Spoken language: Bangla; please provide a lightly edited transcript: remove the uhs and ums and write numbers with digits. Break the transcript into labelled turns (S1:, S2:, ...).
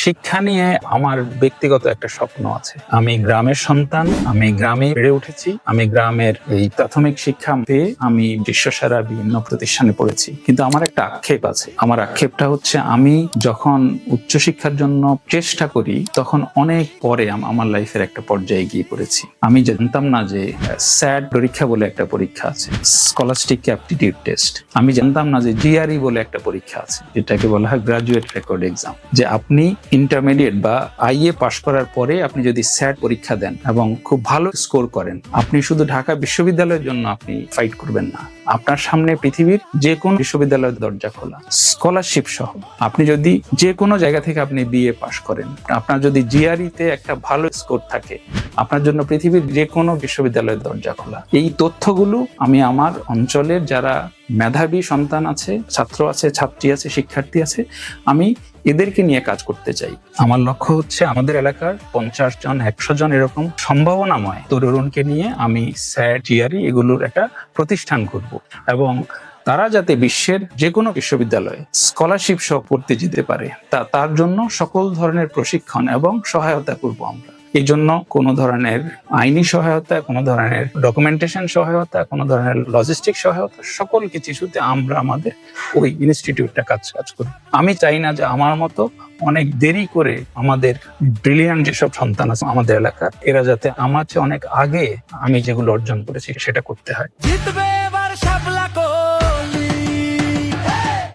S1: শিক্ষা নিয়ে আমার ব্যক্তিগত একটা স্বপ্ন আছে। আমি গ্রামের সন্তান, আমি গ্রামে বেড়ে উঠেছি। আমি গ্রামের এই প্রাথমিক শিক্ষা পেয়ে আমি বিশ্বসেরা বিভিন্ন প্রতিষ্ঠানে পড়েছি। কিন্তু আমার একটা আক্ষেপ আছে। আমার আক্ষেপটা হচ্ছে আমি যখন উচ্চশিক্ষার জন্য চেষ্টা করি তখন অনেক পরে আমার লাইফের একটা পর্যায়ে গিয়ে পড়েছি। আমি জানতাম না যে স্যাট পরীক্ষা বলে একটা পরীক্ষা আছে, স্কলাস্টিক অ্যাপটিটিউড টেস্ট। আমি জানতাম না যে জিআরই বলে একটা পরীক্ষা আছে, যেটাকে বলা হয় গ্রাজুয়েট রেকর্ড এক্সাম। যে আপনি ইন্টারমিডিয়েট বা আইএ পাশ করার পরে আপনি যদি স্যাট পরীক্ষা দেন এবং খুব ভালো স্কোর করেন, আপনি শুধু ঢাকা বিশ্ববিদ্যালয়ের জন্য আপনি ফাইট করবেন না, আপনার সামনে পৃথিবীর যে কোনো বিশ্ববিদ্যালয়ের দরজা খোলা, স্কলারশিপ সহ। আপনি যদি যে কোনো জায়গা থেকে আপনি বিএ পাশ করেন, আপনার যদি জিআরইতে একটা ভালো স্কোর থাকে, আপনার জন্য পৃথিবীর যে কোনো বিশ্ববিদ্যালয়ের দরজা খোলা। এই তথ্যগুলো আমি আমার অঞ্চলের যারা মেধাবী সন্তান আছে, ছাত্র আছে, ছাত্রী আছে, শিক্ষার্থী আছে, আমি এদেরকে নিয়ে কাজ করতে চাই। আমার লক্ষ্য হচ্ছে আমাদের এলাকার 50 জন 100 জন এরকম সম্ভাবনাময় তরুণকে নিয়ে আমি স্যাট, জিআরই এগুলোর একটা প্রতিষ্ঠান করব এবং তারা যাতে বিশ্বের যে কোনো বিশ্ববিদ্যালয়ে স্কলারশিপ সহ পড়তে যেতে পারে, তার জন্য সকল ধরনের প্রশিক্ষণ এবং সহায়তা করব আমরা। এই জন্য কোনো ধরনের আইনি সহায়তা, কোনো ধরনের ডকুমেন্টেশন সহায়তা, কোনো ধরনের লজিস্টিক সহায়তা, সকল কিছুতে আমরা আমাদের ওই ইনস্টিটিউটটা কাজ করি। আমি চাই না যে আমার মতো অনেক দেরি করে আমাদের ব্রিলিয়ান্ট যেসব সন্তান আছে আমাদের এলাকার, এরা যাতে আমার চেয়ে অনেক আগে আমি যেগুলো অর্জন করেছি সেটা করতে হয়।